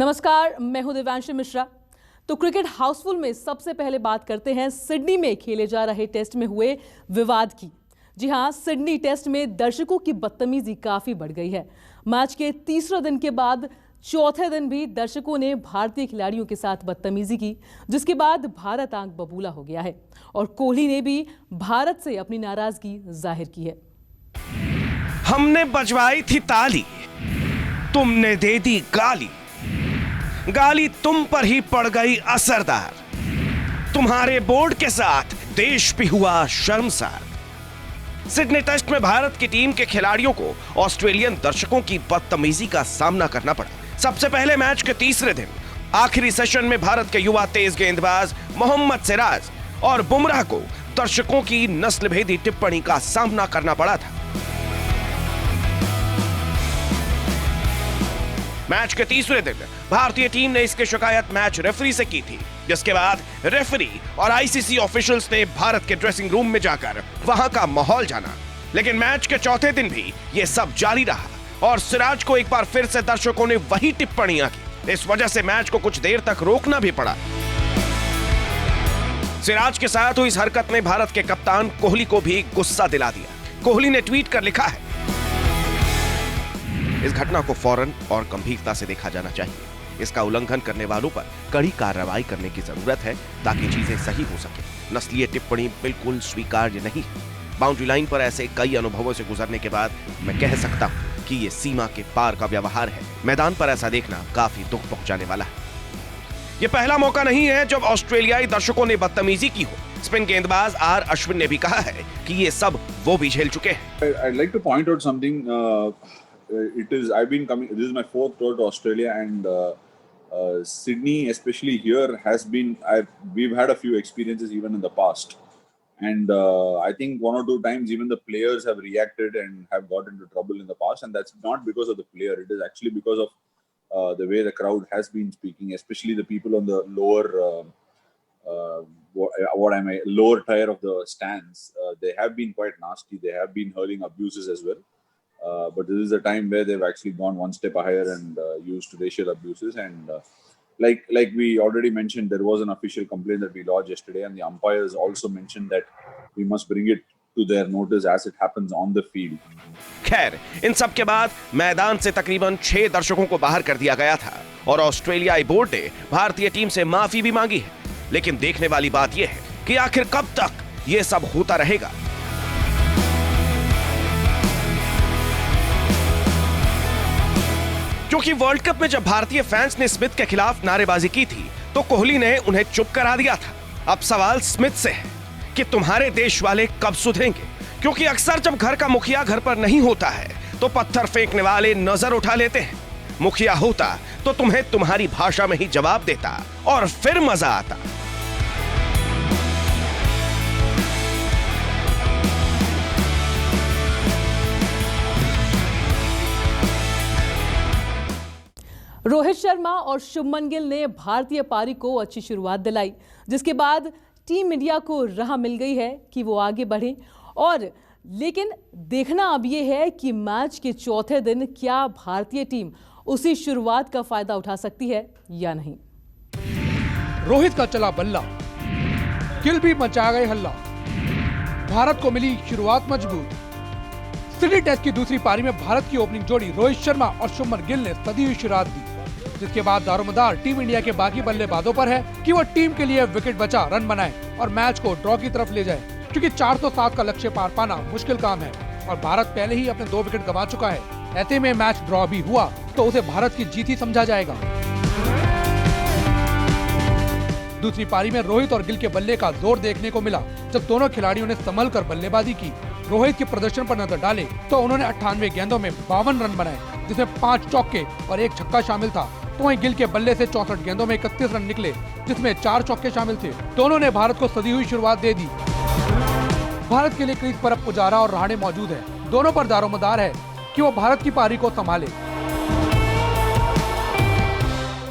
नमस्कार, मैं हूं दिव्यांशी मिश्रा। तो क्रिकेट हाउसफुल में सबसे पहले बात करते हैं सिडनी में खेले जा रहे टेस्ट में हुए विवाद की। जी हां, सिडनी टेस्ट में दर्शकों की बदतमीजी काफी बढ़ गई है। मैच के तीसरे दिन के बाद चौथे दिन भी दर्शकों ने भारतीय खिलाड़ियों के साथ बदतमीजी की, जिसके बाद भारत आंख बबूला हो गया है और कोहली ने भी भारत से अपनी नाराजगी जाहिर की है। हमने बजवाई थी ताली, तुमने दे दी गाली, गाली तुम पर ही पड़ गई असरदार, तुम्हारे बोर्ड के साथ देश भी हुआ शर्मसार। सिडनी टेस्ट में भारत की टीम के खिलाड़ियों को ऑस्ट्रेलियन दर्शकों की बदतमीजी का सामना करना पड़ा। सबसे पहले मैच के तीसरे दिन आखिरी सेशन में भारत के युवा तेज गेंदबाज मोहम्मद सिराज और बुमराह को दर्शकों की नस्लभेदी टिप्पणी का सामना करना पड़ा था। मैच के तीसरे दिन भारतीय टीम ने इसकी शिकायत मैच रेफरी से की थी, जिसके बाद रेफरी और आईसीसी ऑफिशियल्स ने भारत के ड्रेसिंग रूम में जाकर वहां का माहौल जाना। लेकिन मैच के चौथे दिन भी यह सब जारी रहा और सिराज को एक बार फिर से दर्शकों ने वही टिप्पणियां की। इस वजह से मैच को कुछ देर तक रोकना भी पड़ा। सिराज के साथ हुई इस हरकत ने भारत के कप्तान कोहली को भी गुस्सा दिला दिया। कोहली ने ट्वीट कर लिखा है, इस घटना को फौरन और गंभीरता से देखा जाना चाहिए। इसका उल्लंघन करने वालों पर कड़ी कार्रवाई करने की जरूरत है ताकि चीजें सही हो सके। नस्लीय टिप्पणी बिल्कुल स्वीकार्य नहीं है। बाउंड्री लाइन पर ऐसे कई अनुभवों से गुजरने के बाद मैं कह सकता हूं कि ये सीमा के पार का व्यवहार है। मैदान पर ऐसा देखना काफी दुख पहुंचाने वाला है। ये पहला मौका नहीं है जब ऑस्ट्रेलियाई दर्शकों ने बदतमीजी की हो। स्पिन गेंदबाज आर अश्विन ने भी कहा है कि ये सब वो भी झेल चुके हैं। I'd like to point out something. I've been coming. This is my fourth tour to Australia, and Sydney, especially here, has been. We've had a few experiences even in the past, and I think one or two times even the players have reacted and have got into trouble in the past, and that's not because of the player. It is actually because of the way the crowd has been speaking, especially the people on the lower. Lower tier of the stands. They have been quite nasty. They have been hurling abuses as well. But this is a time where they've actually gone one step higher and used racial abuses. And like we already mentioned, there was an official complaint that we lodged yesterday, and the umpires also mentioned that we must bring it to their notice as it happens on the field. खैर, इन सब के बाद मैदान से तकरीबन 6 दर्शकों को बाहर कर दिया गया था और ऑस्ट्रेलियाई बोर्ड ने भारतीय टीम से माफी भी मांगी है। लेकिन देखने वाली बात यह है कि आखिर कब तक यह सब होता रहेगा। क्योंकि वर्ल्ड कप में जब भारतीय फैंस ने स्मिथ के खिलाफ नारेबाजी की थी तो कोहली ने उन्हें चुप करा दिया था। अब सवाल स्मिथ से है कि तुम्हारे देश वाले कब सुधरेंगे, क्योंकि अक्सर जब घर का मुखिया घर पर नहीं होता है तो पत्थर फेंकने वाले नजर उठा लेते हैं। मुखिया होता तो तुम्हें तुम्हारी भाषा में ही जवाब देता और फिर मजा आता। रोहित शर्मा और शुभमन गिल ने भारतीय पारी को अच्छी शुरुआत दिलाई, जिसके बाद टीम इंडिया को राह मिल गई है कि वो आगे बढ़े। और लेकिन देखना अब ये है कि मैच के चौथे दिन क्या भारतीय टीम उसी शुरुआत का फायदा उठा सकती है या नहीं। रोहित का चला बल्ला, गिल भी मचा गए हल्ला, भारत को मिली शुरुआत मजबूत। सिडनी टेस्ट की दूसरी पारी में भारत की ओपनिंग जोड़ी रोहित शर्मा और शुभमन गिल ने सदी हुई शुरुआत दी, जिसके बाद दारोमदार टीम इंडिया के बाकी बल्लेबाजों पर है कि वो टीम के लिए विकेट बचा रन बनाए और मैच को ड्रॉ की तरफ ले जाए, क्योंकि 407 का लक्ष्य पार पाना मुश्किल काम है और भारत पहले ही अपने 2 विकेट गंवा चुका है। ऐसे में मैच ड्रॉ भी हुआ तो उसे भारत की जीत ही समझा जाएगा। दूसरी पारी में रोहित और गिल के बल्ले का जोर देखने को मिला, जब दोनों खिलाड़ियों ने संभल कर बल्लेबाजी की। रोहित के प्रदर्शन पर नजर डाले तो उन्होंने 98 गेंदों में 52 रन बनाए, जिसमें 5 चौके और 1 छक्का शामिल था। तो वहीं गिल के बल्ले से 64 गेंदों में 31 रन निकले, जिसमें 4 चौके शामिल थे। दोनों ने भारत को सदी हुई शुरुआत दे दी। भारत के लिए क्रीज पर अब पुजारा और रहाणे मौजूद है। दोनों पर दारोमदार है कि वो भारत की पारी को संभाले।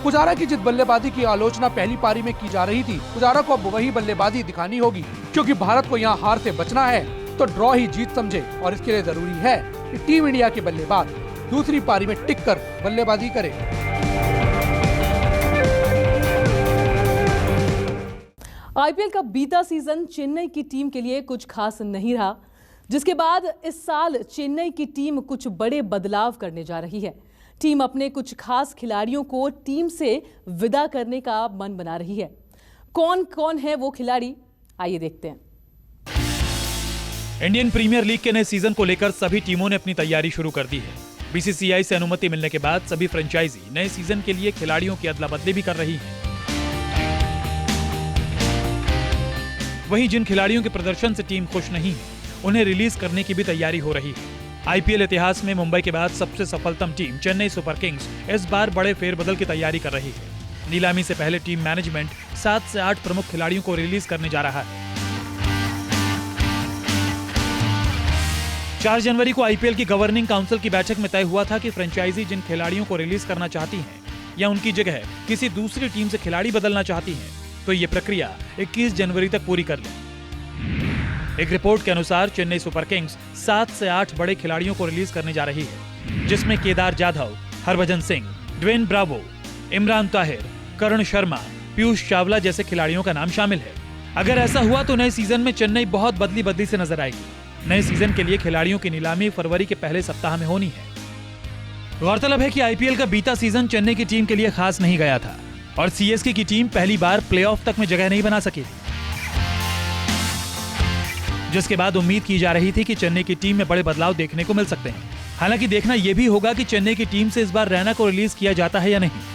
पुजारा की जिस बल्लेबाजी की आलोचना पहली पारी में की जा रही थी, पुजारा को अब वही बल्लेबाजी दिखानी होगी, क्योंकि भारत को यहाँ हार से बचना है तो ड्रॉ ही जीत समझे। और इसके लिए जरूरी है कि टीम इंडिया के बल्लेबाज दूसरी पारी में टिक कर बल्लेबाजी करे। आईपीएल का बीता सीजन चेन्नई की टीम के लिए कुछ खास नहीं रहा, जिसके बाद इस साल चेन्नई की टीम कुछ बड़े बदलाव करने जा रही है। टीम अपने कुछ खास खिलाड़ियों को टीम से विदा करने का मन बना रही है। कौन कौन है वो खिलाड़ी, आइए देखते हैं। इंडियन प्रीमियर लीग के नए सीजन को लेकर सभी टीमों ने अपनी तैयारी शुरू कर दी है। बीसीसीआई से अनुमति मिलने के बाद सभी फ्रेंचाइजी नए सीजन के लिए खिलाड़ियों की अदला बदली भी कर रही है। वहीं जिन खिलाड़ियों के प्रदर्शन से टीम खुश नहीं है, उन्हें रिलीज करने की भी तैयारी हो रही है। आईपीएल इतिहास में मुंबई के बाद सबसे सफलतम टीम चेन्नई सुपर किंग्स इस बार बड़े फेरबदल की तैयारी कर रही है। नीलामी से पहले टीम मैनेजमेंट 7 से 8 प्रमुख खिलाड़ियों को रिलीज करने जा रहा है। 4 जनवरी को आईपीएल की गवर्निंग काउंसिल की बैठक में तय हुआ था कि फ्रेंचाइजी जिन खिलाड़ियों को रिलीज करना चाहती हैं या उनकी जगह किसी दूसरी टीम से खिलाड़ी बदलना चाहती हैं, तो ये प्रक्रिया 21 जनवरी तक पूरी कर लें। एक रिपोर्ट के अनुसार चेन्नई सुपर किंग्स 7 से 8 बड़े खिलाड़ियों को रिलीज करने जा रही है, जिसमें केदार जाधव, हरभजन सिंह, ड्वेन ब्रावो, इमरान ताहिर, करण शर्मा, पीयूष चावला जैसे खिलाड़ियों का नाम शामिल है। अगर ऐसा हुआ तो नए सीजन में चेन्नई बहुत बदली से नजर आएगी। नए सीजन के लिए खिलाड़ियों की नीलामी फरवरी के पहले सप्ताह में होनी है। गौरतलब है कि आईपीएल का बीता सीजन चेन्नई की टीम के लिए खास नहीं गया था और सीएसके की टीम पहली बार प्लेऑफ तक में जगह नहीं बना सकी थी, जिसके बाद उम्मीद की जा रही थी कि चेन्नई की टीम में बड़े बदलाव देखने को मिल सकते हैं। हालांकि देखना यह भी होगा कि चेन्नई की टीम से इस बार रैना को रिलीज किया जाता है या नहीं।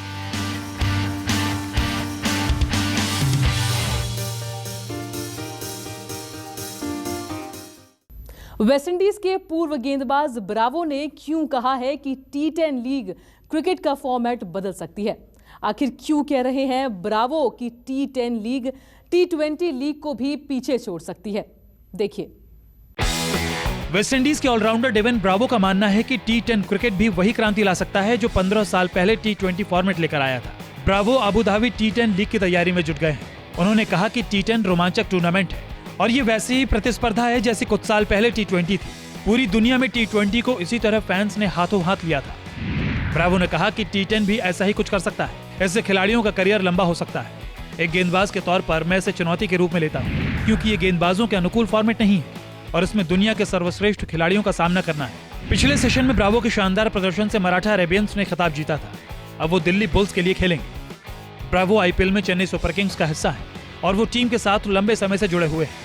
वेस्टइंडीज के पूर्व गेंदबाज ब्रावो ने क्यों कहा है कि T10 लीग क्रिकेट का फॉर्मेट बदल सकती है? आखिर क्यों कह रहे हैं ब्रावो कि T10 लीग T20 लीग को भी पीछे छोड़ सकती है? देखिए। वेस्टइंडीज के ऑलराउंडर डेवन ब्रावो का मानना है कि T10 क्रिकेट भी वही क्रांति ला सकता है जो 15 साल पहले T20 फॉर्मेट लेकर आया था। Bravo Abu Dhabi T10 league की तैयारी में जुट गए हैं। उन्होंने कहा कि T10 रोमांचक टूर्नामेंट है और ये वैसी ही प्रतिस्पर्धा है जैसी कुछ साल पहले T20 थी। पूरी दुनिया में T20 को इसी तरह फैंस ने हाथों हाथ लिया था। ब्रावो ने कहा कि T10 भी ऐसा ही कुछ कर सकता है। इससे खिलाड़ियों का करियर लंबा हो सकता है। एक गेंदबाज के तौर पर मैं इसे चुनौती के रूप में लेता हूँ, क्योंकि ये गेंदबाजों के अनुकूल फॉर्मेट नहीं है और इसमें दुनिया के सर्वश्रेष्ठ खिलाड़ियों का सामना करना है। पिछले सेशन में ब्रावो के शानदार प्रदर्शन से मराठा अरेबियंस ने खिताब जीता था। अब वो दिल्ली बुल्स के लिए खेलेंगे। ब्रावो आईपीएल में चेन्नई सुपर किंग्स का हिस्सा है और वो टीम के साथ लंबे समय से जुड़े हुए हैं।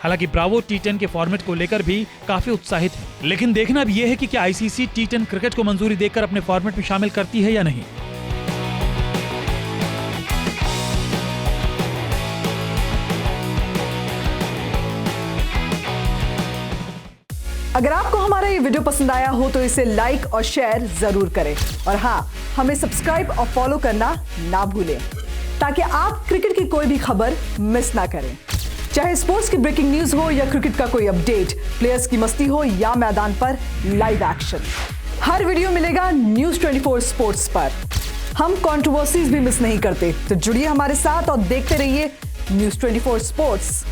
हालांकि ब्रावो T10 के फॉर्मेट को लेकर भी काफी उत्साहित है, लेकिन देखना भी यह है कि क्या आईसीसी T10 क्रिकेट को मंजूरी देकर अपने फॉर्मेट में शामिल करती है या नहीं। अगर आपको हमारा ये वीडियो पसंद आया हो तो इसे लाइक और शेयर जरूर करें और हाँ, हमें सब्सक्राइब और फॉलो करना ना भूलें ताकि आप क्रिकेट की कोई भी खबर मिस ना करें। चाहे स्पोर्ट्स की ब्रेकिंग न्यूज हो या क्रिकेट का कोई अपडेट, प्लेयर्स की मस्ती हो या मैदान पर लाइव एक्शन, हर वीडियो मिलेगा न्यूज़ 24 स्पोर्ट्स पर। हम कंट्रोवर्सीज भी मिस नहीं करते, तो जुड़िए हमारे साथ और देखते रहिए न्यूज़ 24 स्पोर्ट्स।